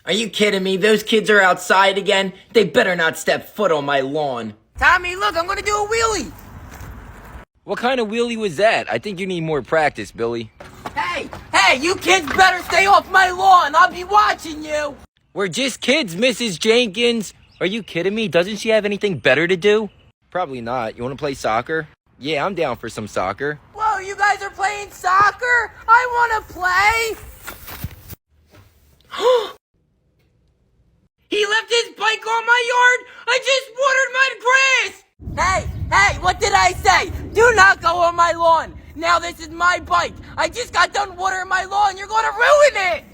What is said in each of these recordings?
Are you kidding me? Those kids are outside again? They better not step foot on my lawn. Tommy, look, I'm gonna do a wheelie. What kind of wheelie was that? I think you need more practice, Billy. Hey, you kids better stay off my lawn. I'll be watching you. We're just kids, Mrs. Jenkins. Are you kidding me? Doesn't she have anything better to do? Probably not. You want to play soccer? Yeah, I'm down for some soccer. Whoa, you guys are playing soccer? I want to play. He left his bike on my yard. I just watered my grass. Hey, what did I say? Do not go on my lawn. Now this is my bike. I just got done watering my lawn. You're going to ruin it.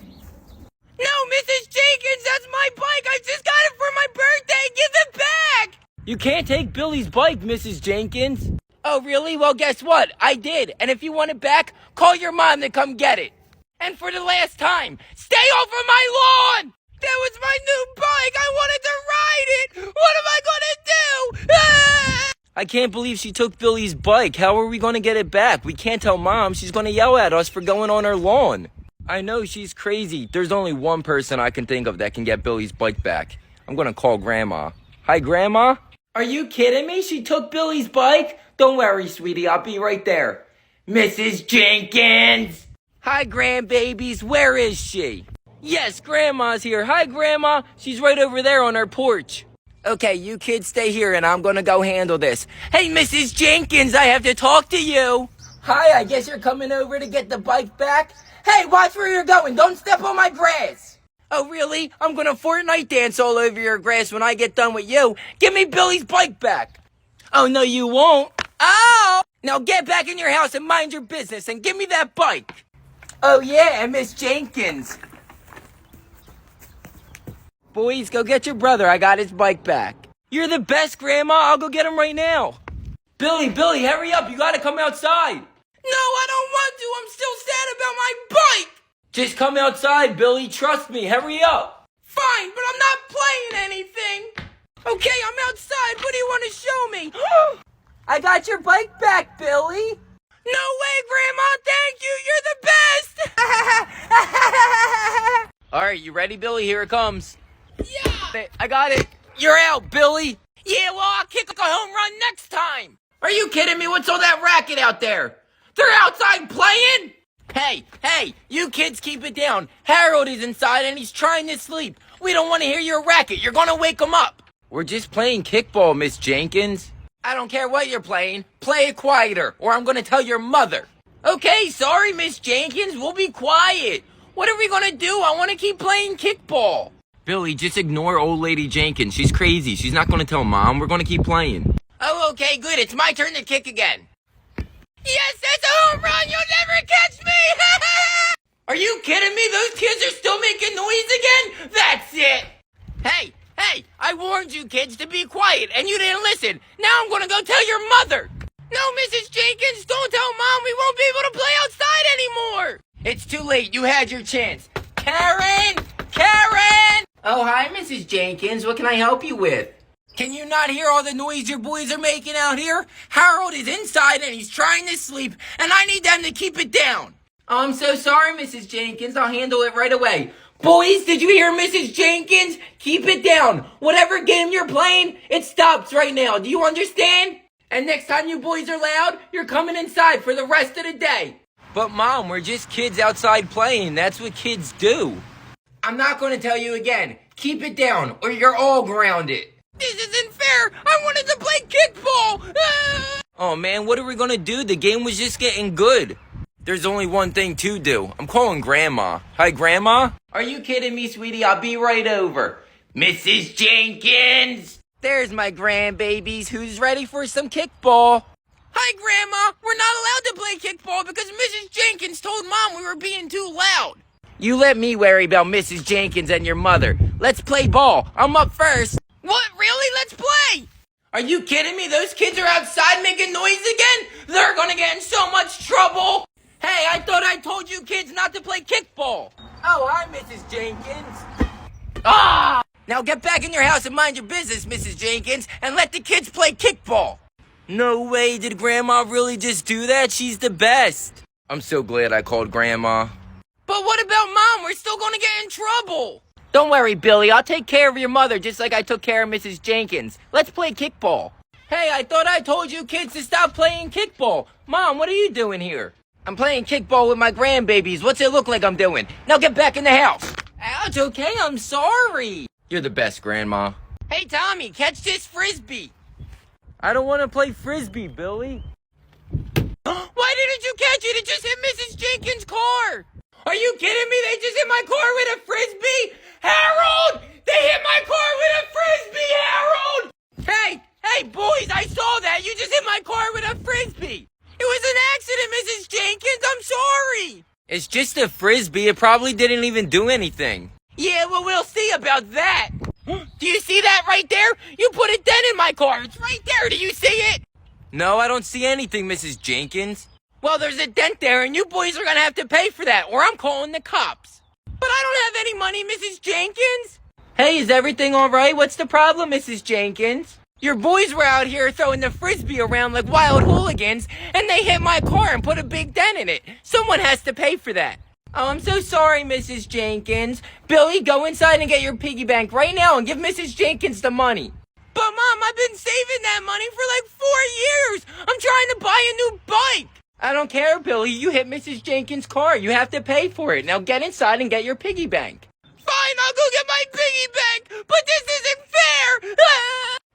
No, Mrs. Jenkins, that's my bike. I just got it for my birthday. Give it back. You can't take Billy's bike, Mrs. Jenkins. Oh, really? Well, guess what? I did. And if you want it back, call your mom to come get it. And for the last time, stay off of my lawn. That was my new bike. I wanted to ride it. What am I going to do? Ah! I can't believe she took Billy's bike. How are we going to get it back? We can't tell Mom. She's going to yell at us for going on her lawn. I know she's crazy. There's only one person I can think of that can get Billy's bike back. I'm going to call Grandma. Hi, Grandma? Are you kidding me? She took Billy's bike? Don't worry, sweetie. I'll be right there. Mrs. Jenkins! Hi, grandbabies. Where is she? Yes, Grandma's here. Hi, Grandma. She's right over there on her porch. Okay, you kids stay here and I'm gonna go handle this. Hey, Mrs. Jenkins, I have to talk to you. Hi, I guess you're coming over to get the bike back? Hey, watch where you're going. Don't step on my grass. Oh, really? I'm gonna Fortnite dance all over your grass when I get done with you. Give me Billy's bike back. Oh, no, you won't. Oh! Now get back in your house and mind your business and give me that bike. Oh, yeah, Miss Jenkins. Boys, go get your brother. I got his bike back. You're the best, Grandma. I'll go get him right now. Billy, hurry up. You gotta come outside. No, I don't want to. I'm still sad about my bike. Just come outside, Billy. Trust me. Hurry up. Fine, but I'm not playing anything. Okay, I'm outside. What do you want to show me? I got your bike back, Billy. No way, Grandma. Thank you. You're the best. All right, you ready, Billy? Here it comes. Yeah! I got it. You're out, Billy. Yeah, well, I'll kick a home run next time. Are you kidding me? What's all that racket out there? They're outside playing? Hey, you kids keep it down. Harold is inside and he's trying to sleep. We don't want to hear your racket. You're going to wake him up. We're just playing kickball, Miss Jenkins. I don't care what you're playing. Play it quieter or I'm going to tell your mother. Okay, sorry, Miss Jenkins. We'll be quiet. What are we going to do? I want to keep playing kickball. Billy, just ignore old lady Jenkins. She's crazy. She's not going to tell Mom. We're going to keep playing. Oh, okay, good. It's my turn to kick again. Yes, that's a home run. You'll never catch me. Are you kidding me? Those kids are still making noise again? That's it. Hey, I warned you kids to be quiet, and you didn't listen. Now I'm going to go tell your mother. No, Mrs. Jenkins, don't tell Mom. We won't be able to play outside anymore. It's too late. You had your chance. Karen! Oh, hi, Mrs. Jenkins. What can I help you with? Can you not hear all the noise your boys are making out here? Harold is inside and he's trying to sleep, and I need them to keep it down. Oh, I'm so sorry, Mrs. Jenkins. I'll handle it right away. Boys, did you hear Mrs. Jenkins? Keep it down. Whatever game you're playing, it stops right now. Do you understand? And next time you boys are loud, you're coming inside for the rest of the day. But Mom, we're just kids outside playing. That's what kids do. I'm not going to tell you again. Keep it down, or you're all grounded. This isn't fair. I wanted to play kickball. Oh, man, what are we going to do? The game was just getting good. There's only one thing to do. I'm calling Grandma. Hi, Grandma? Are you kidding me, sweetie? I'll be right over. Mrs. Jenkins! There's my grandbabies who's ready for some kickball. Hi, Grandma. We're not allowed to play kickball because Mrs. Jenkins told Mom we were being too loud. You let me worry about Mrs. Jenkins and your mother. Let's play ball. I'm up first. What? Really? Let's play! Are you kidding me? Those kids are outside making noise again? They're gonna get in so much trouble! Hey, I thought I told you kids not to play kickball! Oh, hi, Mrs. Jenkins. Ah! Now get back in your house and mind your business, Mrs. Jenkins, and let the kids play kickball! No way, did Grandma really just do that? She's the best. I'm so glad I called Grandma. But what about Mom? We're still gonna get in trouble! Don't worry, Billy. I'll take care of your mother just like I took care of Mrs. Jenkins. Let's play kickball. Hey, I thought I told you kids to stop playing kickball. Mom, what are you doing here? I'm playing kickball with my grandbabies. What's it look like I'm doing? Now get back in the house. Ouch, okay, I'm sorry. You're the best, Grandma. Hey, Tommy, catch this frisbee. I don't want to play frisbee, Billy. Why didn't you catch it? It just hit Mrs. Jenkins' car. Are you kidding me? They just hit my car with a frisbee? Harold! They hit my car with a frisbee, Harold! Hey, boys, I saw that. You just hit my car with a frisbee. It was an accident, Mrs. Jenkins. I'm sorry. It's just a frisbee. It probably didn't even do anything. Yeah, well, we'll see about that. Do you see that right there? You put a dent in my car. It's right there. Do you see it? No, I don't see anything, Mrs. Jenkins. Well, there's a dent there, and you boys are gonna have to pay for that, or I'm calling the cops. But I don't have any money, Mrs. Jenkins. Hey, is everything all right? What's the problem, Mrs. Jenkins? Your boys were out here throwing the frisbee around like wild hooligans, and they hit my car and put a big dent in it. Someone has to pay for that. Oh, I'm so sorry, Mrs. Jenkins. Billy, go inside and get your piggy bank right now and give Mrs. Jenkins the money. But, Mom, I've been saving that money for like 4 years. I'm trying to buy a new bike. I don't care, Billy. You hit Mrs. Jenkins' car. You have to pay for it. Now get inside and get your piggy bank. Fine, I'll go get my piggy bank, but this isn't fair.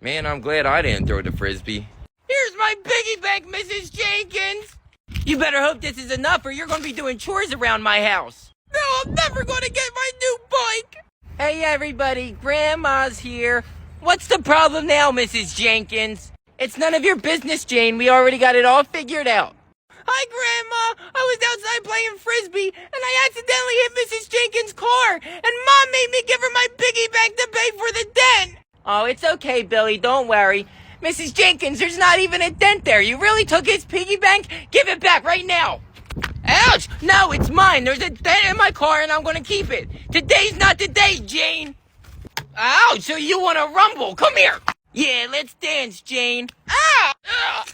Man, I'm glad I didn't throw the frisbee. Here's my piggy bank, Mrs. Jenkins. You better hope this is enough or you're going to be doing chores around my house. No, I'm never going to get my new bike. Hey, everybody. Grandma's here. What's the problem now, Mrs. Jenkins? It's none of your business, Jane. We already got it all figured out. Hi, Grandma. I was outside playing frisbee, and I accidentally hit Mrs. Jenkins' car, and Mom made me give her my piggy bank to pay for the dent. Oh, it's okay, Billy. Don't worry. Mrs. Jenkins, there's not even a dent there. You really took his piggy bank? Give it back right now. Ouch! No, it's mine. There's a dent in my car, and I'm going to keep it. Today's not the day, Jane. Ouch! So you want to rumble? Come here. Yeah, let's dance, Jane. Ah!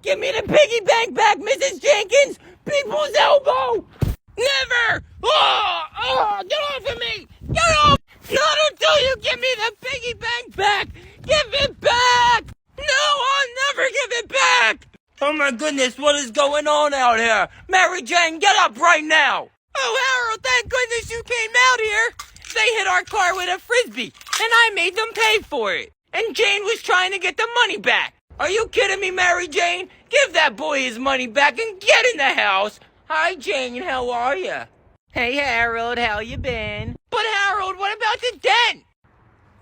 Give me the piggy bank back, Mrs. Jenkins! People's elbow! Never! Get off of me! Get off! Not until you give me the piggy bank back! Give it back! No, I'll never give it back! Oh my goodness, what is going on out here? Mary Jane, get up right now! Oh, Harold, thank goodness you came out here! They hit our car with a frisbee, and I made them pay for it. And Jane was trying to get the money back. Are you kidding me, Mary Jane? Give that boy his money back and get in the house. Hi, Jane, how are you? Hey, Harold, how you been? But Harold, what about the dent?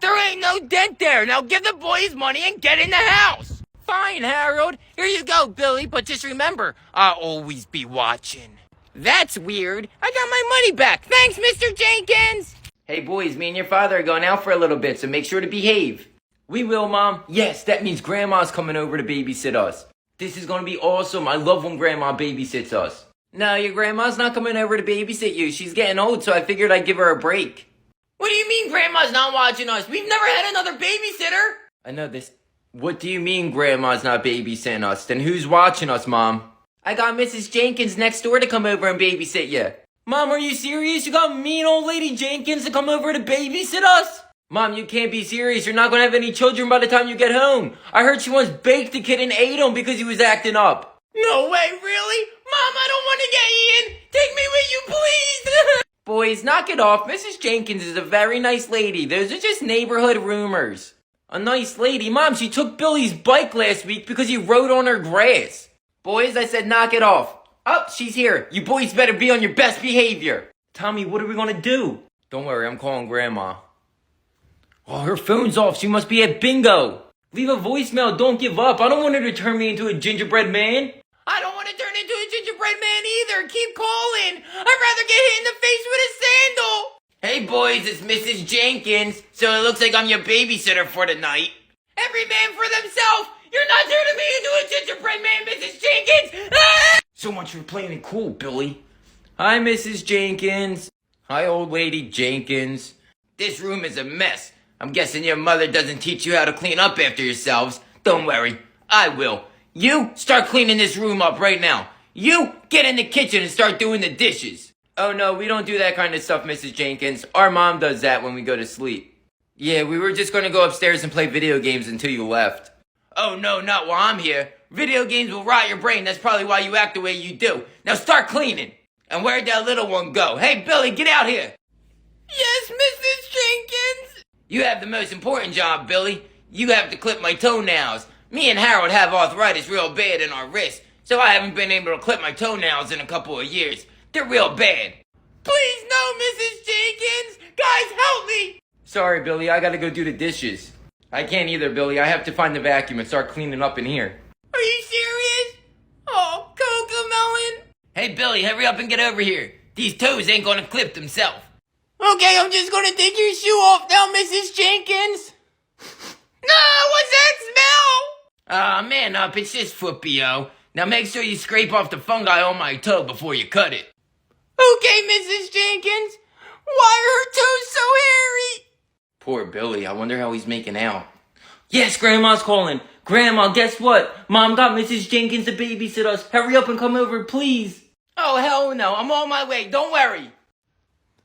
There ain't no dent there. Now give the boy his money and get in the house. Fine, Harold. Here you go, Billy, but just remember, I'll always be watching. That's weird. I got my money back. Thanks, Mr. Jenkins. Hey, boys, me and your father are going out for a little bit, so make sure to behave. We will, Mom. Yes, that means Grandma's coming over to babysit us. This is going to be awesome. I love when Grandma babysits us. No, your Grandma's not coming over to babysit you. She's getting old, so I figured I'd give her a break. What do you mean Grandma's not watching us? We've never had another babysitter. I know this. What do you mean Grandma's not babysitting us? Then who's watching us, Mom? I got Mrs. Jenkins next door to come over and babysit you. Mom, are you serious? You got mean old lady Jenkins to come over to babysit us? Mom, you can't be serious. You're not going to have any children by the time you get home. I heard she once baked a kid and ate him because he was acting up. No way, really? Mom, I don't want to get eaten. Take me with you, please. Boys, knock it off. Mrs. Jenkins is a very nice lady. Those are just neighborhood rumors. A nice lady? Mom, she took Billy's bike last week because he rode on her grass. Boys, I said knock it off. Oh, she's here. You boys better be on your best behavior. Tommy, what are we going to do? Don't worry, I'm calling Grandma. Oh, her phone's off. She must be at bingo. Leave a voicemail. Don't give up. I don't want her to turn me into a gingerbread man. I don't want to turn into a gingerbread man either. Keep calling. I'd rather get hit in the face with a sandal. Hey, boys, it's Mrs. Jenkins. So it looks like I'm your babysitter for the night. Every man for themselves. You're not turning me into a gingerbread man, Mrs. Jenkins. Ah! So much for playing it cool, Billy. Hi, Mrs. Jenkins. Hi, old lady Jenkins. This room is a mess. I'm guessing your mother doesn't teach you how to clean up after yourselves. Don't worry, I will. You start cleaning this room up right now. You get in the kitchen and start doing the dishes. Oh no, we don't do that kind of stuff, Mrs. Jenkins. Our mom does that when we go to sleep. Yeah, we were just gonna go upstairs and play video games until you left. Oh no, not while I'm here. Video games will rot your brain. That's probably why you act the way you do. Now start cleaning. And where'd that little one go? Hey, Billy, get out here. Yes, Mrs. Jenkins? You have the most important job, Billy. You have to clip my toenails. Me and Harold have arthritis real bad in our wrists, so I haven't been able to clip my toenails in a couple of years. They're real bad. Please no, Mrs. Jenkins! Guys, help me! Sorry, Billy, I gotta go do the dishes. I can't either, Billy. I have to find the vacuum and start cleaning up in here. Are you serious? Oh, Cocomelon. Hey, Billy, hurry up and get over here. These toes ain't gonna clip themselves. Okay, I'm just gonna take your shoe off now, Mrs. Jenkins. No, what's that smell? Aw, man up, it's just foot BO. Now make sure you scrape off the fungi on my toe before you cut it. Okay, Mrs. Jenkins. Why are her toes so hairy? Poor Billy, I wonder how he's making out. Yes, Grandma's calling. Grandma, guess what? Mom got Mrs. Jenkins to babysit us. Hurry up and come over, please. Oh, hell no, I'm on my way, don't worry.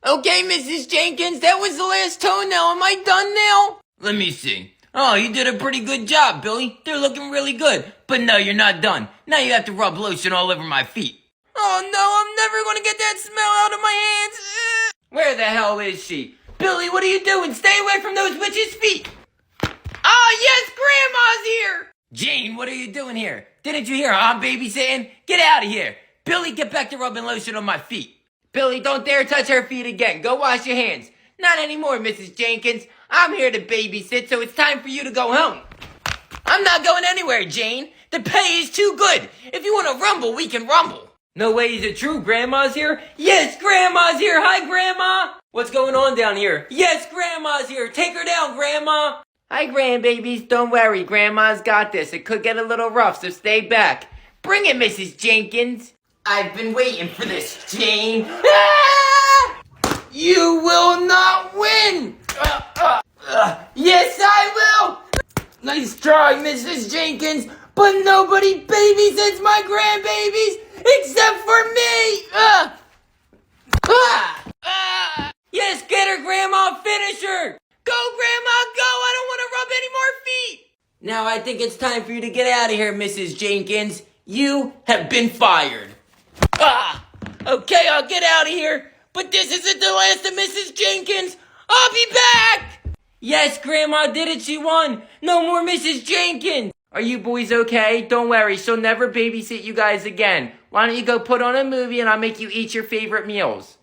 Okay, Mrs. Jenkins, that was the last toenail. Am I done now? Let me see. Oh, you did a pretty good job, Billy. They're looking really good. But no, you're not done. Now you have to rub lotion all over my feet. Oh no, I'm never gonna get that smell out of my hands. Where the hell is she? Billy, what are you doing? Stay away from those witches' feet. Oh yes, Grandma's here. Jane, what are you doing here? Didn't you hear I'm babysitting? Get out of here. Billy, get back to rubbing lotion on my feet. Billy, don't dare touch her feet again. Go wash your hands. Not anymore, Mrs. Jenkins. I'm here to babysit, so it's time for you to go home. I'm not going anywhere, Jane. The pay is too good. If you want to rumble, we can rumble. No way, is it true? Grandma's here? Yes, Grandma's here. Hi, Grandma. What's going on down here? Yes, Grandma's here. Take her down, Grandma. Hi, grandbabies. Don't worry. Grandma's got this. It could get a little rough, so stay back. Bring it, Mrs. Jenkins. I've been waiting for this, Jane. Ah! You will not win. Yes, I will. Nice try, Mrs. Jenkins. But nobody babysits my grandbabies except for me. Yes, get her, Grandma. Finish her. Go, Grandma, go. I don't want to rub any more feet. Now I think it's time for you to get out of here, Mrs. Jenkins. You have been fired. Okay, I'll get out of here. But this isn't the last of Mrs. Jenkins. I'll be back. Yes, Grandma did it. She won. No more Mrs. Jenkins. Are you boys okay? Don't worry. She'll never babysit you guys again. Why don't you go put on a movie and I'll make you eat your favorite meals.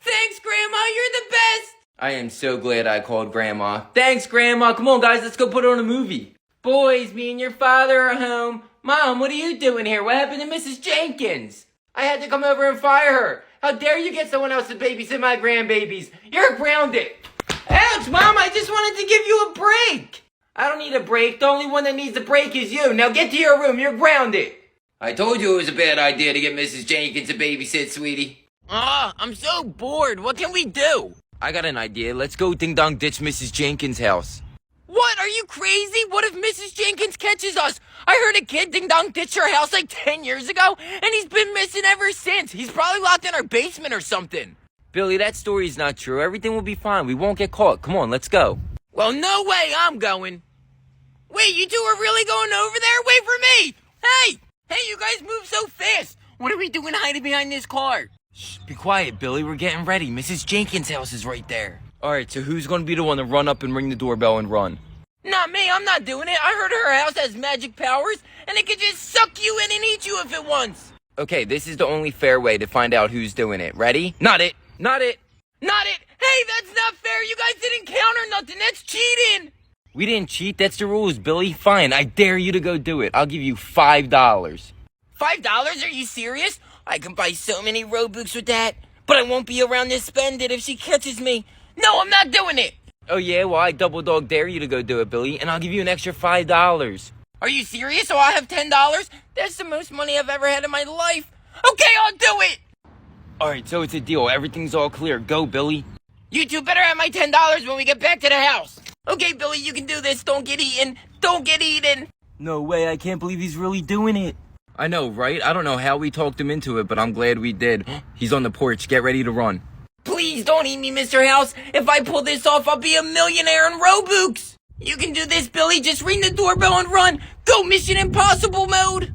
Thanks, Grandma. You're the best. I am so glad I called Grandma. Thanks, Grandma. Come on, guys. Let's go put on a movie. Boys, me and your father are home. Mom, what are you doing here? What happened to Mrs. Jenkins? I had to come over and fire her. How dare you get someone else to babysit my grandbabies? You're grounded. Ouch, Mom, I just wanted to give you a break. I don't need a break. The only one that needs a break is you. Now get to your room. You're grounded. I told you it was a bad idea to get Mrs. Jenkins to babysit, sweetie. I'm so bored. What can we do? I got an idea. Let's go ding-dong ditch Mrs. Jenkins' house. What? Are you crazy? What if Mrs. Jenkins catches us? I heard a kid ding-dong ditch her house like 10 years ago, and he's been missing ever since. He's probably locked in our basement or something. Billy, that story's not true. Everything will be fine. We won't get caught. Come on, let's go. Well, no way I'm going. Wait, you two are really going over there? Wait for me! Hey, you guys move so fast. What are we doing hiding behind this car? Shh, be quiet, Billy. We're getting ready. Mrs. Jenkins' house is right there. All right, so who's going to be the one to run up and ring the doorbell and run? Not me. I'm not doing it. I heard her house has magic powers, and it could just suck you in and eat you if it wants. Okay, this is the only fair way to find out who's doing it. Ready? Not it. Not it. Not it. Hey, that's not fair. You guys didn't counter nothing. That's cheating. We didn't cheat. That's the rules, Billy. Fine, I dare you to go do it. I'll give you $5. $5? Are you serious? I can buy so many Robux with that. But I won't be around to spend it if she catches me. No, I'm not doing it. Oh, yeah? Well, I double dog dare you to go do it, Billy. And I'll give you an extra $5. Are you serious? So I have $10? That's the most money I've ever had in my life. Okay, I'll do it. All right, so it's a deal. Everything's all clear. Go, Billy. You two better have my $10 when we get back to the house. Okay, Billy, you can do this. Don't get eaten. Don't get eaten. No way. I can't believe he's really doing it. I know, right? I don't know how we talked him into it, but I'm glad we did. He's on the porch. Get ready to run. Please don't eat me, Mr. House. If I pull this off, I'll be a millionaire in Robux. You can do this, Billy. Just ring the doorbell and run. Go Mission Impossible mode.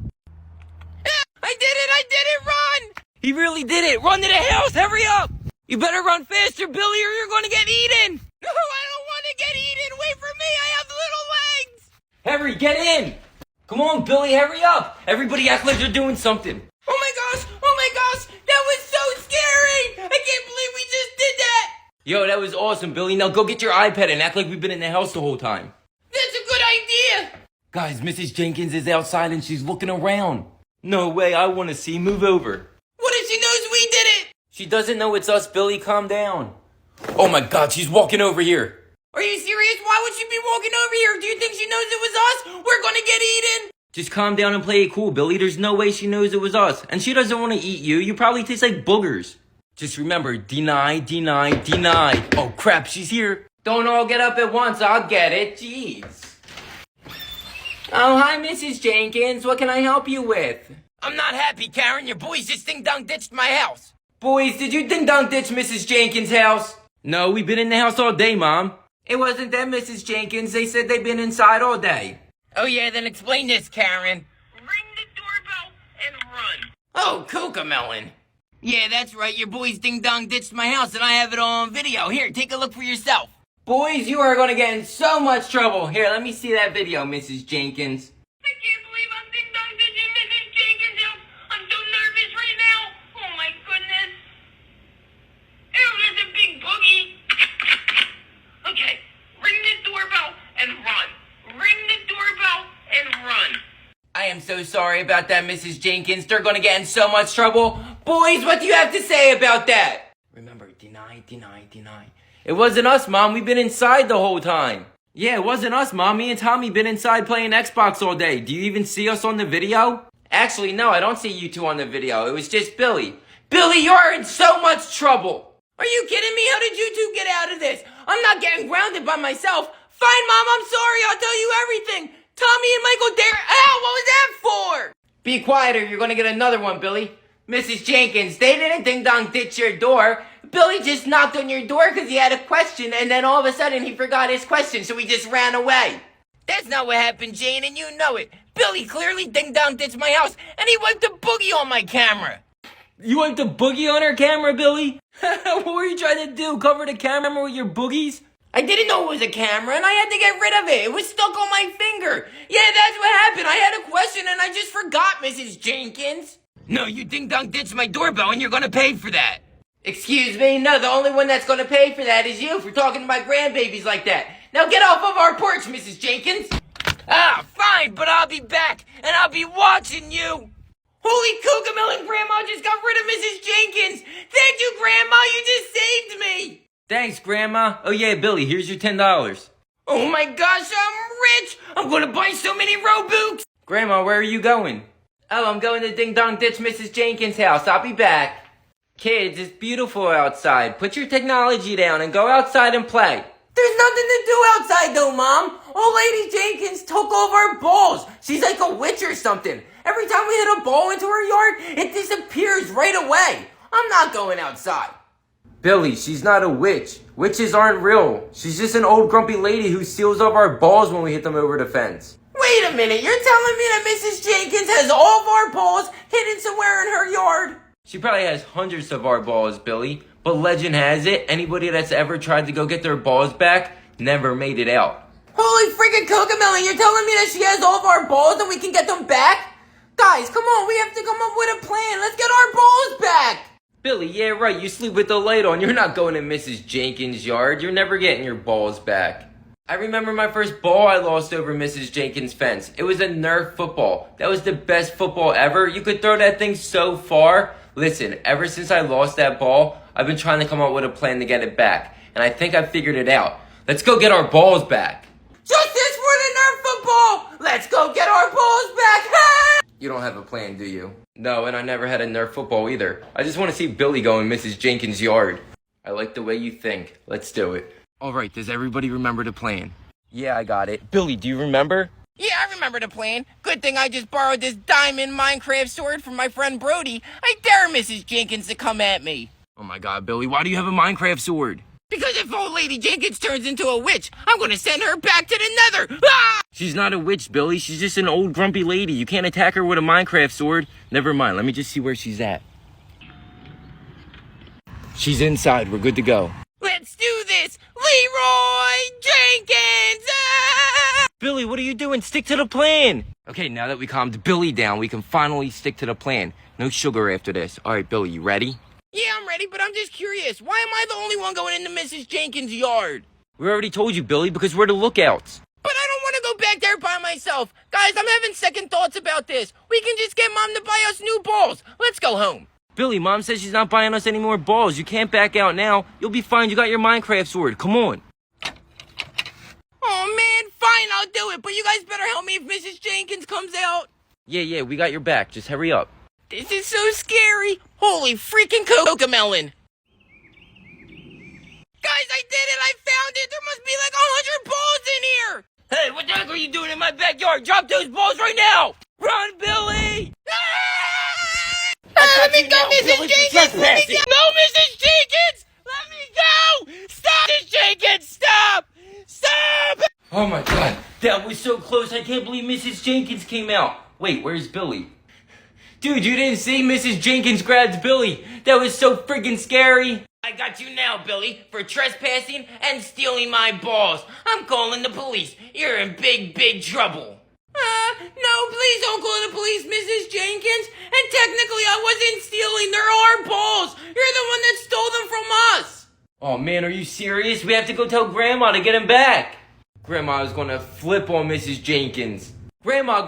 I did it, run. He really did it. Run to the house. Hurry up. You better run faster, Billy, or you're going to get eaten. No, I don't want to get eaten. Wait for me. I have little legs. Harry, get in. Come on, Billy, hurry up. Everybody act like they're doing something. Oh my gosh. That was so scary. I can't believe we just did that. Yo, that was awesome, Billy. Now go get your iPad and act like we've been in the house the whole time. That's a good idea. Guys, Mrs. Jenkins is outside and she's looking around. No way, I want to see. Move over. What if she knows we did it? She doesn't know it's us, Billy. Calm down. Oh my God, she's walking over here. Are you serious? Why would she be walking over here? Do you think she knows it was us? We're gonna get eaten. Just calm down and play it cool, Billy. There's no way she knows it was us. And she doesn't want to eat you. You probably taste like boogers. Just remember, deny. Oh crap, she's here. Don't all get up at once. I'll get it. Jeez. Oh, hi, Mrs. Jenkins. What can I help you with? I'm not happy, Karen. Your boys just ding-dong ditched my house. Boys, did you ding-dong ditch Mrs. Jenkins' house? No, we've been in the house all day, Mom. It wasn't them, Mrs. Jenkins. They said they've been inside all day. Oh yeah, then explain this, Karen. Ring the doorbell and run. Oh, Cocomelon. Yeah, that's right. Your boys ding-dong ditched my house and I have it all on video. Here, take a look for yourself. Boys, you are going to get in so much trouble. Here, let me see that video, Mrs. Jenkins. I can't believe I'm ding-dong ditching Mrs. Jenkins' house. I'm so nervous right now. Oh my goodness. Oh, there's a big boogie. Okay, ring the doorbell and run. Ring the doorbell and run. I am so sorry about that, Mrs. Jenkins. They're gonna get in so much trouble. Boys, what do you have to say about that? Remember, deny. It wasn't us, Mom. We've been inside the whole time. Yeah, it wasn't us, Mom. Me and Tommy been inside playing Xbox all day. Do you even see us on the video? Actually, no, I don't see you two on the video. It was just Billy. Billy, you're in so much trouble. Are you kidding me? How did you two get out of this? I'm not getting grounded by myself. Fine, Mom, I'm sorry. I'll tell you everything. Tommy and Michael dare. Ow, what was that for? Be quiet or you're gonna get another one, Billy. Mrs. Jenkins, they didn't ding-dong ditch your door. Billy just knocked on your door because he had a question, and then all of a sudden he forgot his question, so he just ran away. That's not what happened, Jane, and you know it. Billy clearly ding-dong ditched my house, and he wiped a boogie on my camera. You wiped a boogie on our camera, Billy? What were you trying to do? Cover the camera with your boogies? I didn't know it was a camera, and I had to get rid of it. It was stuck on my finger. Yeah, that's what happened. I had a question, and I just forgot, Mrs. Jenkins. No, you ding-dong ditched my doorbell, and you're gonna pay for that. Excuse me? No, the only one that's gonna pay for that is you for talking to my grandbabies like that. Now get off of our porch, Mrs. Jenkins. Ah, fine, but I'll be back, and I'll be watching you. Holy Cocomelon, Grandma just got rid of Mrs. Jenkins. Thank you, Grandma. You just saved me. Thanks, Grandma. Oh yeah, Billy, here's your $10. Oh my gosh, I'm rich. I'm gonna buy so many Robux. Grandma, where are you going? Oh, I'm going to ding-dong ditch Mrs. Jenkins' house. I'll be back. Kids, it's beautiful outside. Put your technology down and go outside and play. There's nothing to do outside though, Mom. Old Lady Jenkins took all of our balls. She's like a witch or something. Every time we hit a ball into her yard, it disappears right away. I'm not going outside. Billy, she's not a witch. Witches aren't real. She's just an old grumpy lady who steals all of our balls when we hit them over the fence. Wait a minute, you're telling me that Mrs. Jenkins has all of our balls hidden somewhere in her yard? She probably has hundreds of our balls, Billy. But legend has it, anybody that's ever tried to go get their balls back never made it out. Holy freaking Cocomelon, you're telling me that she has all of our balls and we can get them back? Guys, come on, we have to come up with a plan. Let's get our balls back. Billy, yeah, right. You sleep with the light on. You're not going to Mrs. Jenkins' yard. You're never getting your balls back. I remember my first ball I lost over Mrs. Jenkins' fence. It was a Nerf football. That was the best football ever. You could throw that thing so far. Listen, ever since I lost that ball, I've been trying to come up with a plan to get it back. And I think I figured it out. Let's go get our balls back. Justice for the Nerf football! Let's go get our balls back! You don't have a plan, do you? No, and I never had a Nerf football either. I just want to see Billy go in Mrs. Jenkins' yard. I like the way you think. Let's do it. Alright, does everybody remember the plan? Yeah, I got it. Billy, do you remember? Yeah, I remember the plan. Good thing I just borrowed this diamond Minecraft sword from my friend Brody. I dare Mrs. Jenkins to come at me. Oh my god, Billy, why do you have a Minecraft sword? Because if old lady Jenkins turns into a witch, I'm gonna send her back to the nether. Ah! She's not a witch, Billy. She's just an old grumpy lady. You can't attack her with a Minecraft sword. Never mind, let me just see where she's at. She's inside. We're good to go. Let's do this! Leroy Jenkins! Ah! Billy, what are you doing? Stick to the plan. Okay, now that we calmed Billy down, we can finally stick to the plan. No sugar after this. All right, Billy, you ready? Yeah, I'm ready, but I'm just curious. Why am I the only one going into Mrs. Jenkins' yard? We already told you, Billy, because we're the lookouts. But I don't want to go back there by myself. Guys, I'm having second thoughts about this. We can just get Mom to buy us new balls. Let's go home. Billy, Mom says she's not buying us any more balls. You can't back out now. You'll be fine. You got your Minecraft sword. Come on. Oh, man, fine, I'll do it. But you guys better help me if Mrs. Jenkins comes out. Yeah, we got your back. Just hurry up. This is so scary. Holy freaking cocomelon. Guys, I did it. I found it. There must be like 100 balls in here. Hey, what the heck are you doing in my backyard? Drop those balls right now! Run, Billy! Let me go, Mrs. Jenkins! Let me go! No, Mrs. Jenkins! Let me go! Stop, Mrs. Jenkins! Stop! Stop! Oh my god, that was so close. I can't believe Mrs. Jenkins came out. Wait, where's Billy? Dude, you didn't see Mrs. Jenkins grabbed Billy. That was so freaking scary. I got you now, Billy, for trespassing and stealing my balls. I'm calling the police. You're in big trouble. No, please don't call the police, Mrs. Jenkins. And technically, I wasn't stealing. They're our balls. You're the one that stole them from us. Oh man, are you serious? We have to go tell Grandma to get him back. Grandma is gonna flip on Mrs. Jenkins. Grandma!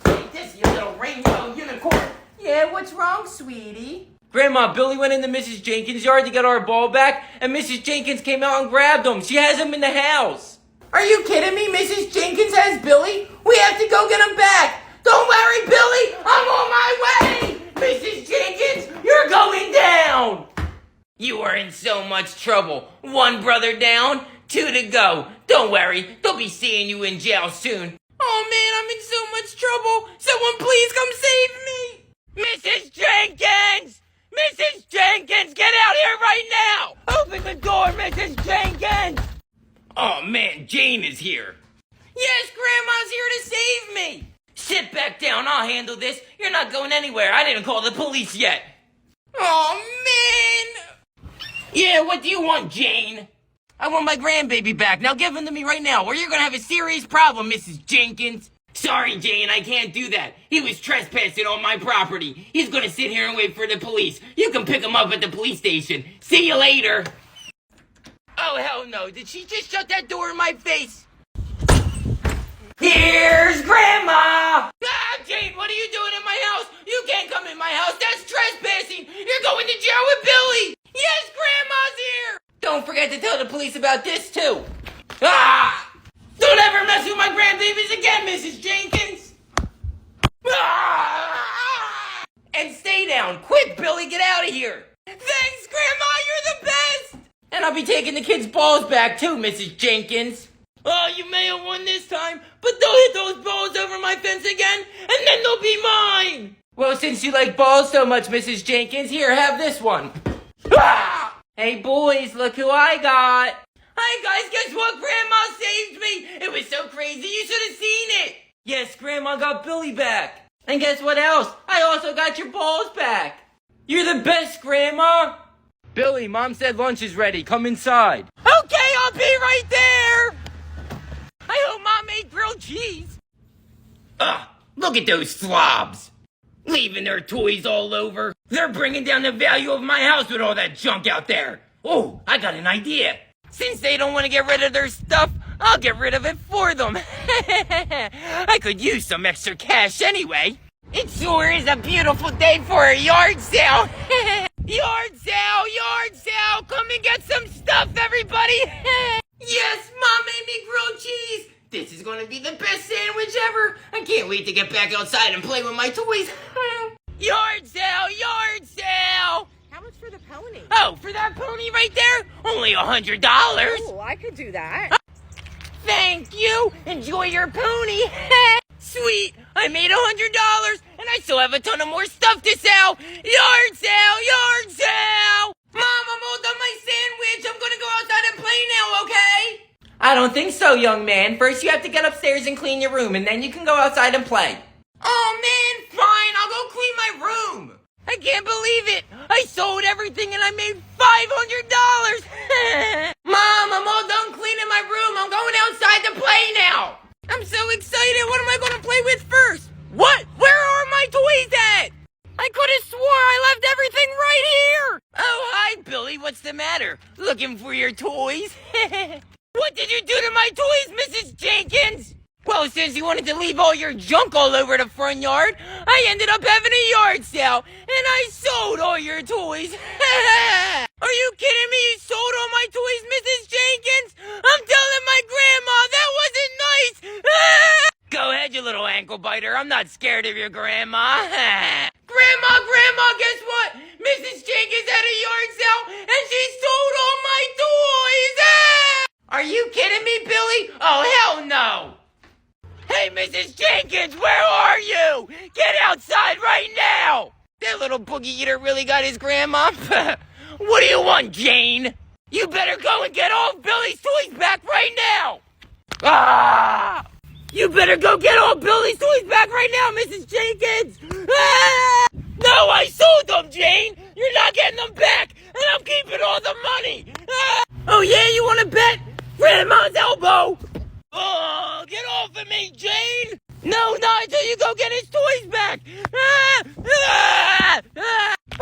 Hey, this you little rainbow unicorn. Yeah, what's wrong, sweetie? Grandma, Billy went into Mrs. Jenkins' yard to get our ball back, and Mrs. Jenkins came out and grabbed him. She has him in the house. Are you kidding me? Mrs. Jenkins has Billy? We have to go get him back. Don't worry, Billy. I'm on my way. Mrs. Jenkins, you're going down. You are in so much trouble. One brother down, 2 to go. Don't worry. They'll be seeing you in jail soon. Oh, man, I'm in so much trouble. Someone please come save me. Mrs. Jenkins! Mrs. Jenkins, get out here right now! Open the door, Mrs. Jenkins! Oh man, Jane is here. Yes, Grandma's here to save me. Sit back down, I'll handle this. You're not going anywhere. I didn't call the police yet. Oh man! Yeah, what do you want, Jane? I want my grandbaby back. Now give him to me right now, or you're gonna have a serious problem, Mrs. Jenkins. Sorry, Jane, I can't do that. He was trespassing on my property. He's gonna sit here and wait for the police. You can pick him up at the police station. See you later. Oh, hell no. Did she just shut that door in my face? Here's Grandma! Ah, Jane, what are you doing in my house? You can't come in my house. That's trespassing. You're going to jail with Billy. Yes, Grandma's here. Don't forget to tell the police about this, too. Ah! Don't ever mess with my grandbabies again, Mrs. Jenkins! Ah! And stay down. Quick, Billy, get out of here. Thanks, Grandma, you're the best! And I'll be taking the kids' balls back, too, Mrs. Jenkins. Oh, you may have won this time, but they'll hit those balls over my fence again, and then they'll be mine! Well, since you like balls so much, Mrs. Jenkins, here, have this one. Ah! Hey, boys, look who I got. Hi guys, guess what? Grandma saved me! It was so crazy, you should have seen it! Yes, Grandma got Billy back! And guess what else? I also got your balls back! You're the best, Grandma! Billy, Mom said lunch is ready. Come inside. Okay, I'll be right there! I hope Mom made grilled cheese! Ugh, look at those slobs! Leaving their toys all over! They're bringing down the value of my house with all that junk out there! Oh, I got an idea! Since they don't want to get rid of their stuff, I'll get rid of it for them. I could use some extra cash anyway. It sure is a beautiful day for a yard sale. Yard sale, come and get some stuff, everybody. Yes, Mom made me grilled cheese. This is going to be the best sandwich ever. I can't wait to get back outside and play with my toys. Yard sale. How much for the pony? Oh, for that pony right there? Only $100. Oh, I could do that. Thank you. Enjoy your pony. Sweet. I made $100 and I still have a ton of more stuff to sell. Yard sale, yard sale. Mom, I'm all done my sandwich. I'm gonna go outside and play now, okay? I don't think so, young man. First you have to get upstairs and clean your room, and then you can go outside and play. Oh man, fine. I'll go clean my room. I can't believe it. I sold everything and I made $500. Mom, I'm all done cleaning my room. I'm going outside to play now. I'm so excited. What am I going to play with first? What? Where are my toys at? I could have swore I left everything right here. Oh, hi, Billy. What's the matter? Looking for your toys? What did you do to my toys, Mrs. Jenkins? Well, since you wanted to leave all your junk all over the front yard, I ended up having a yard sale, and I sold all your toys. Are you kidding me? You sold all my toys, Mrs. Jenkins? I'm telling my grandma that wasn't nice. Go ahead, you little ankle biter. I'm not scared of your grandma. Grandma, guess what? Mrs. Jenkins had a yard sale, and she sold all my toys. Are you kidding me, Billy? Oh, hell no. Hey, Mrs. Jenkins, where are you? Get outside right now! That little boogie eater really got his grandma. What do you want, Jane? You better go and get all of Billy's toys back right now! Ah! You better go get all Billy's toys back right now, Mrs. Jenkins! Ah! No, I sold them, Jane! You're not getting them back, and I'm keeping all the money! Ah! Oh yeah, you wanna bet? Grandma's elbow! Oh, get off of me, Jane! No, not until you go get his toys back!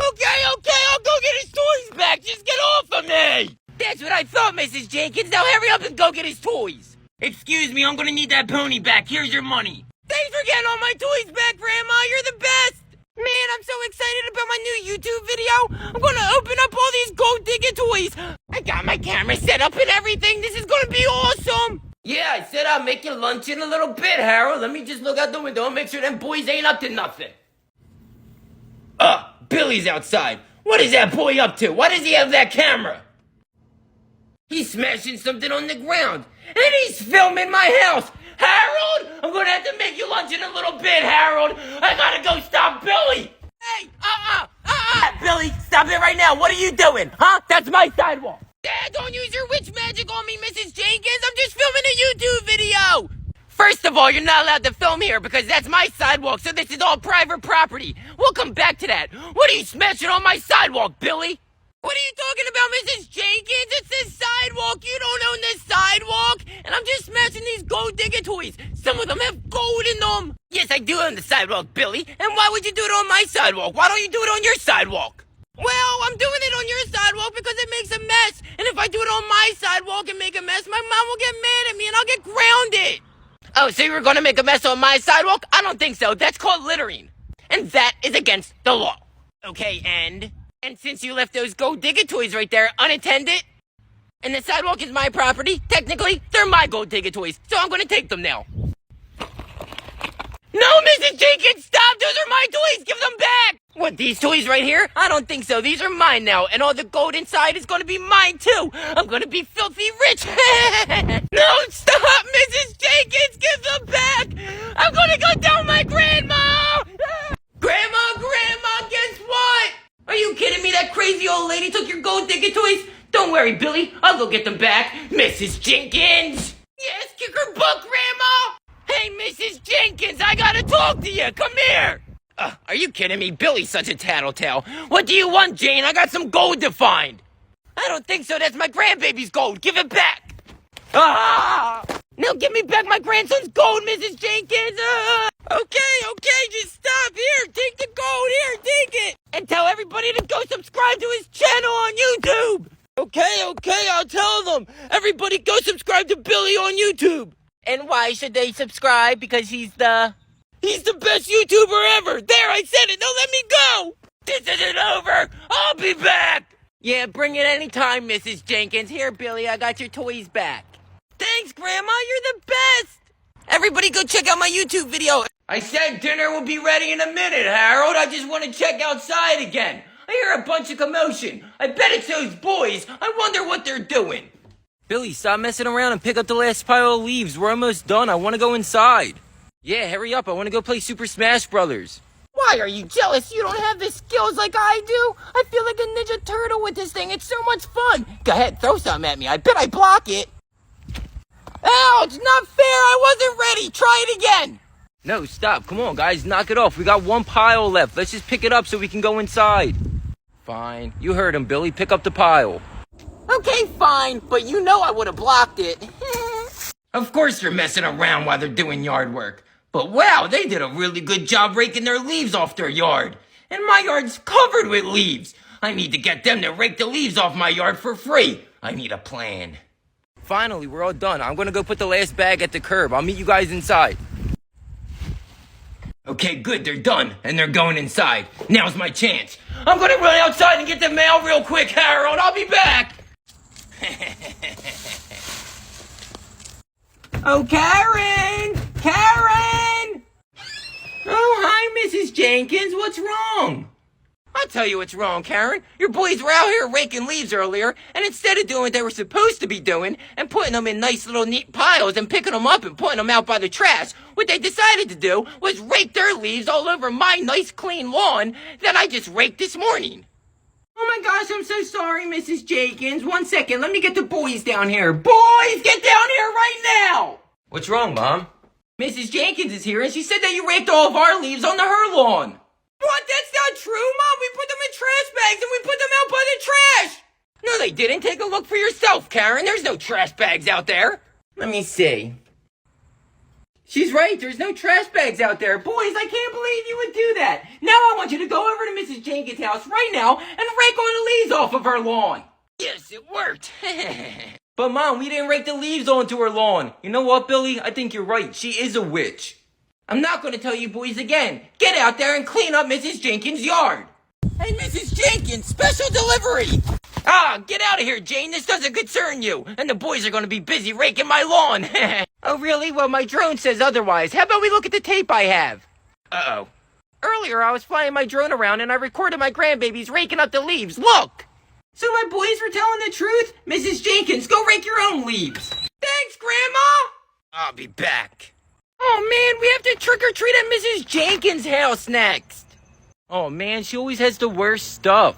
Okay, I'll go get his toys back! Just get off of me! That's what I thought, Mrs. Jenkins. Now hurry up and go get his toys! Excuse me, I'm gonna need that pony back. Here's your money. Thanks for getting all my toys back, Grandma. You're the best! Man, I'm so excited about my new YouTube video. I'm gonna open up all these gold digger toys. I got my camera set up and everything. This is gonna be awesome! Yeah, I said I'll make you lunch in a little bit, Harold. Let me just look out the window and make sure them boys ain't up to nothing. Billy's outside. What is that boy up to? Why does he have that camera? He's smashing something on the ground. And he's filming my house. Harold, I'm gonna have to make you lunch in a little bit, Harold. I gotta go stop Billy. Hey, Billy, stop it right now. What are you doing? Huh? That's my sidewalk. Dad, don't use your witch magic on me, Mrs. Jenkins. I'm just filming a YouTube video. First of all, you're not allowed to film here because that's my sidewalk, so this is all private property. We'll come back to that. What are you smashing on my sidewalk, Billy? What are you talking about, Mrs. Jenkins? It's the sidewalk. You don't own this sidewalk. And I'm just smashing these gold digger toys. Some of them have gold in them. Yes, I do own the sidewalk, Billy. And why would you do it on my sidewalk? Why don't you do it on your sidewalk? Well, I'm doing it on your sidewalk because it makes a mess. And if I do it on my sidewalk and make a mess, my mom will get mad at me and I'll get grounded. Oh, so you were going to make a mess on my sidewalk? I don't think so. That's called littering. And that is against the law. Okay, and since you left those gold digger toys right there unattended, and the sidewalk is my property, technically, they're my gold digger toys. So I'm going to take them now. No, Mrs. Jenkins, stop! Those are my toys! Give them back! What, these toys right here? I don't think so. These are mine now, and all the gold inside is going to be mine, too. I'm going to be filthy rich. No, stop, Mrs. Jenkins! Give them back! I'm going to go tell my grandma! Grandma, guess what? Are you kidding me? That crazy old lady took your gold digger toys? Don't worry, Billy. I'll go get them back. Mrs. Jenkins! Yes, kick her butt, Grandma! Hey, Mrs. Jenkins, I gotta talk to you. Come here. Are you kidding me? Billy's such a tattletale. What do you want, Jane? I got some gold to find. I don't think so. That's my grandbaby's gold. Give it back. Now give me back my grandson's gold, Mrs. Jenkins. Okay, just stop. Here, take the gold. Here, take it. And tell everybody to go subscribe to his channel on YouTube. Okay, I'll tell them. Everybody go subscribe to Billy on YouTube. And why should they subscribe? Because he's the best YouTuber ever. There, I said it. Now let me go. This isn't over. I'll be back. Yeah, bring it anytime, Mrs. Jenkins. Here, Billy, I got your toys back. Thanks, Grandma. You're the best. Everybody go check out my YouTube video. I said dinner will be ready in a minute, Harold. I just want to check outside again. I hear a bunch of commotion. I bet it's those boys. I wonder what they're doing. Billy, stop messing around and pick up the last pile of leaves. We're almost done. I want to go inside. Yeah, hurry up. I want to go play Super Smash Brothers. Why are you jealous? You don't have the skills like I do. I feel like a Ninja Turtle with this thing. It's so much fun. Go ahead, throw something at me. I bet I block it. Ouch, not fair. I wasn't ready. Try it again. No, stop. Come on, guys. Knock it off. We got one pile left. Let's just pick it up so we can go inside. Fine. You heard him, Billy. Pick up the pile. Okay, fine. But you know I would have blocked it. Of course they're messing around while they're doing yard work. But wow, they did a really good job raking their leaves off their yard. And my yard's covered with leaves. I need to get them to rake the leaves off my yard for free. I need a plan. Finally, we're all done. I'm going to go put the last bag at the curb. I'll meet you guys inside. Okay, good, they're done, and they're going inside. Now's my chance. I'm gonna run outside and get the mail real quick, Harold. I'll be back. Oh, Karen! Karen! Oh, hi, Mrs. Jenkins. What's wrong? I'll tell you what's wrong, Karen. Your boys were out here raking leaves earlier, and instead of doing what they were supposed to be doing and putting them in nice little neat piles and picking them up and putting them out by the trash, what they decided to do was rake their leaves all over my nice clean lawn that I just raked this morning. Oh my gosh, I'm so sorry, Mrs. Jenkins. 1 second, let me get the boys down here. Boys, get down here right now! What's wrong, Mom? Mrs. Jenkins is here, and she said that you raked all of our leaves onto her lawn. What? That's not true, Mom! We put them in trash bags and we put them out by the trash! No, they didn't. Take a look for yourself, Karen. There's no trash bags out there. Let me see. She's right, there's no trash bags out there. Boys, I can't believe you would do that. Now I want you to go over to Mrs. Jenkins' house right now and rake all the leaves off of her lawn. Yes, it worked. But Mom, we didn't rake the leaves onto her lawn. You know what, Billy? I think you're right. She is a witch. I'm not going to tell you boys again. Get out there and clean up Mrs. Jenkins' yard. Hey, Mrs. Jenkins, special delivery! Ah, get out of here, Jane. This doesn't concern you. And the boys are going to be busy raking my lawn. Oh, really? Well, my drone says otherwise. How about we look at the tape I have? Uh-oh. Earlier, I was flying my drone around and I recorded my grandbabies raking up the leaves. Look! So my boys were telling the truth? Mrs. Jenkins, go rake your own leaves. Thanks, Grandma! I'll be back. Oh, man, we have to trick-or-treat at Mrs. Jenkins' house next. Oh, man, she always has the worst stuff.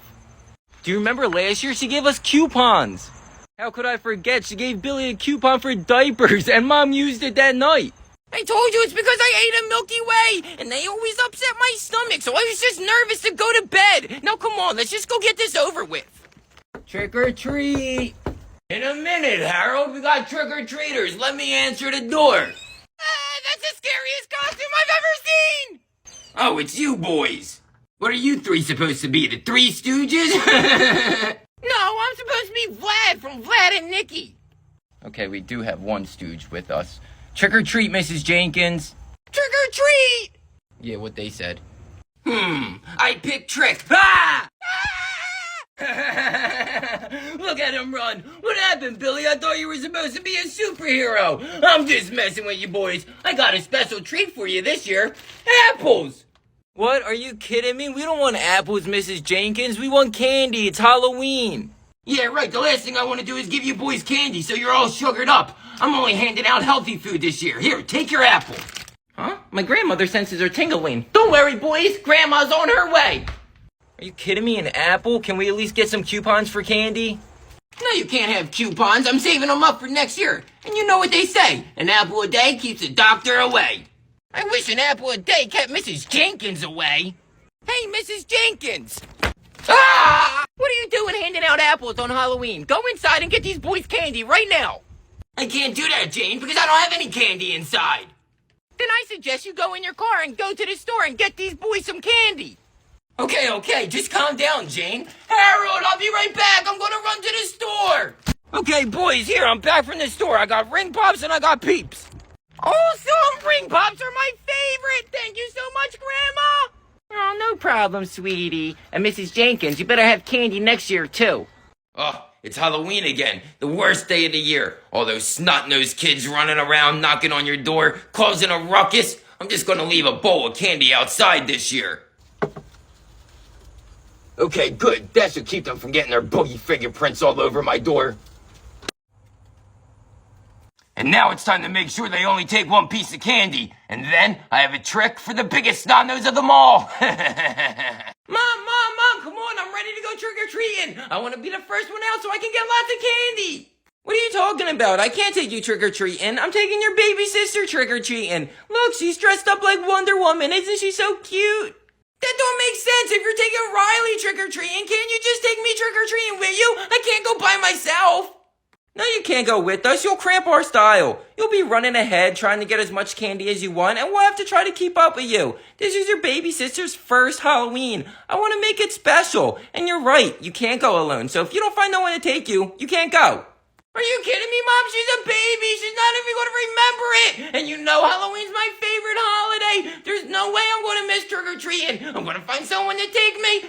Do you remember last year she gave us coupons? How could I forget? She gave Billy a coupon for diapers, and Mom used it that night. I told you it's because I ate a Milky Way, and they always upset my stomach, so I was just nervous to go to bed. Now, come on, let's just go get this over with. Trick or treat. In a minute, Harold. We got trick-or-treaters. Let me answer the door. That's the scariest costume I've ever seen! Oh, it's you boys. What are you three supposed to be, the Three Stooges? No, I'm supposed to be Vlad from Vlad and Nikki. Okay, we do have one stooge with us. Trick or treat, Mrs. Jenkins. Trick or treat! Yeah, what they said. I picked Trick. Ah! Look at him run. What happened, Billy? I thought you were supposed to be a superhero. I'm just messing with you boys. I got a special treat for you this year. Apples. What? Are you kidding me? We don't want apples, Mrs. Jenkins. We want candy. It's Halloween. Yeah, right. The last thing I want to do is give you boys candy so you're all sugared up. I'm only handing out healthy food this year. Here, take your apple. Huh? My grandmother's senses are tingling. Don't worry, boys. Grandma's on her way. Are you kidding me? An apple? Can we at least get some coupons for candy? No, you can't have coupons. I'm saving them up for next year. And you know what they say. An apple a day keeps the doctor away. I wish an apple a day kept Mrs. Jenkins away. Hey, Mrs. Jenkins! Ah! What are you doing handing out apples on Halloween? Go inside and get these boys candy right now. I can't do that, Jane, because I don't have any candy inside. Then I suggest you go in your car and go to the store and get these boys some candy. Okay, just calm down, Jane. Harold, I'll be right back. I'm gonna run to the store. Okay, boys, here, I'm back from the store. I got ring pops and I got peeps. Awesome! Ring pops are my favorite! Thank you so much, Grandma! Oh, no problem, sweetie. And Mrs. Jenkins, you better have candy next year, too. Oh, it's Halloween again. The worst day of the year. All those snot-nosed kids running around, knocking on your door, causing a ruckus. I'm just gonna leave a bowl of candy outside this year. Okay, good. That should keep them from getting their boogie fingerprints all over my door. And now it's time to make sure they only take one piece of candy. And then I have a trick for the biggest snot-nose of them all. Mom, come on, I'm ready to go trick-or-treating. I want to be the first one out so I can get lots of candy. What are you talking about? I can't take you trick-or-treating. I'm taking your baby sister trick-or-treating. Look, she's dressed up like Wonder Woman. Isn't she so cute? That don't make sense. If you're taking Riley trick-or-treating, can't you just take me trick-or-treating with you? I can't go by myself. No, you can't go with us. You'll cramp our style. You'll be running ahead trying to get as much candy as you want, and we'll have to try to keep up with you. This is your baby sister's first Halloween. I want to make it special. And you're right, you can't go alone. So if you don't find no one to take you, you can't go. Are you kidding me, Mom? She's a baby. She's not even going to remember it. And you know Halloween's my favorite holiday. There's no way I'm going to miss trick-or-treating. I'm going to find someone to take me.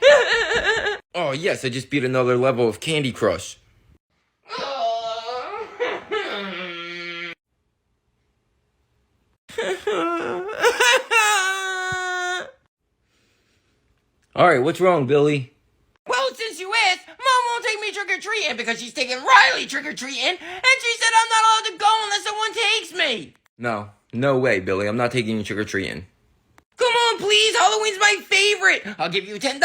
Oh, yes, I just beat another level of Candy Crush. Alright, what's wrong, Billy? Well, since you asked, Mom won't take me trick-or-treating because she's taking Riley trick-or-treating, and she said I'm not allowed to go unless someone takes me. No way, Billy. I'm not taking you trick-or-treating. Come on, please. Halloween's my favorite. I'll give you $10 and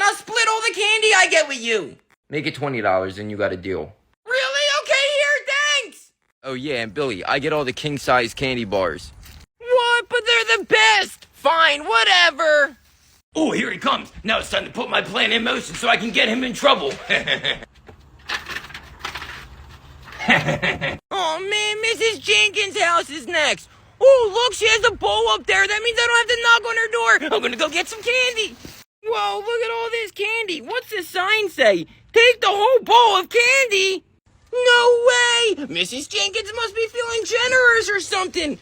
I'll split all the candy I get with you. Make it $20 and you got a deal. Really? Okay, here, thanks. Oh yeah, and Billy, I get all the king-size candy bars. What? But they're the best. Fine, whatever. Oh, here he comes. Now it's time to put my plan in motion so I can get him in trouble. Oh man, Mrs. Jenkins' house is next. Oh, look, she has a bowl up there. That means I don't have to knock on her door. I'm gonna go get some candy. Whoa, look at all this candy. What's the sign say? Take the whole bowl of candy? No way! Mrs. Jenkins must be feeling generous or something.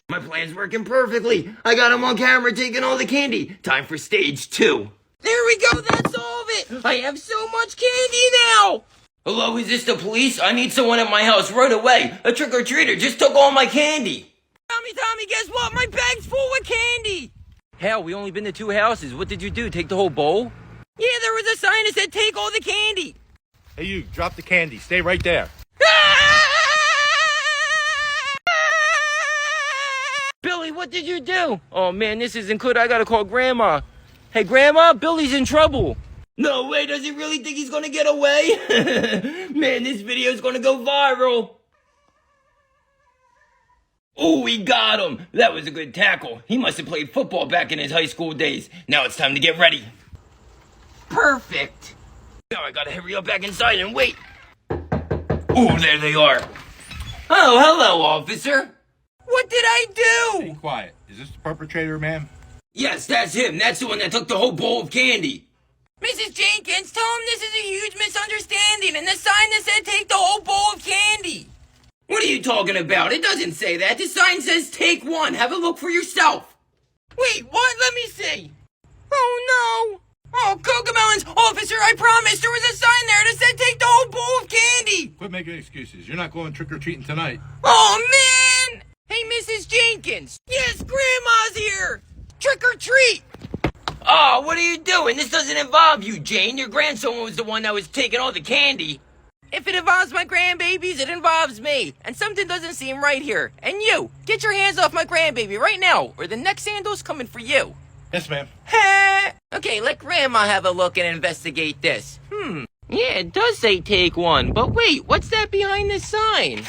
My plan's working perfectly. I got him on camera taking all the candy. Time for stage 2. There we go, that solved it. I have so much candy now. Hello, is this the police? I need someone at my house right away. A trick-or-treater just took all my candy. Tommy, guess what? My bag's full with candy. Hell, we only been to 2 houses. What did you do? Take the whole bowl? Yeah, there was a sign that said take all the candy. Hey, you, drop the candy. Stay right there. Billy, what did you do? Oh man, this isn't good. I gotta call Grandma. Hey, Grandma, Billy's in trouble. No way, does he really think he's gonna get away? Man, this video's gonna go viral. Oh, we got him. That was a good tackle. He must have played football back in his high school days. Now it's time to get ready. Perfect. Now I gotta hurry up back inside and wait. Oh, there they are. Oh, hello, officer. What did I do? Be quiet. Is this the perpetrator, ma'am? Yes, that's him. That's the one that took the whole bowl of candy. Mrs. Jenkins, tell him this is a huge misunderstanding and the sign that said take the whole bowl of candy. What are you talking about? It doesn't say that. The sign says take one. Have a look for yourself. Wait, what? Let me see. Oh, no. Oh, Cocomelons, officer, I promise there was a sign there that said take the whole bowl of candy. Quit making excuses. You're not going trick-or-treating tonight. Oh, man. Hey, Mrs. Jenkins. Yes, Grandma's here. Trick or treat. Oh, what are you doing? This doesn't involve you, Jane. Your grandson was the one that was taking all the candy. If it involves my grandbabies, it involves me. And something doesn't seem right here. And you, get your hands off my grandbaby right now, or the next sandal's coming for you. Yes, ma'am. Okay, let Grandma have a look and investigate this. Yeah, it does say take one, but wait, what's that behind the sign?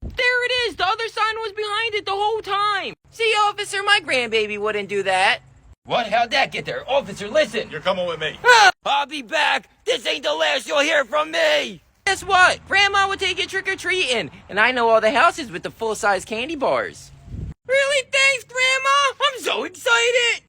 There it is! The other sign was behind it the whole time! See, officer, my grandbaby wouldn't do that. What? How'd that get there? Officer, listen! You're coming with me. I'll be back! This ain't the last you'll hear from me! Guess what? Grandma would take you trick-or-treating, and I know all the houses with the full-size candy bars. Really? Thanks, Grandma! I'm so excited!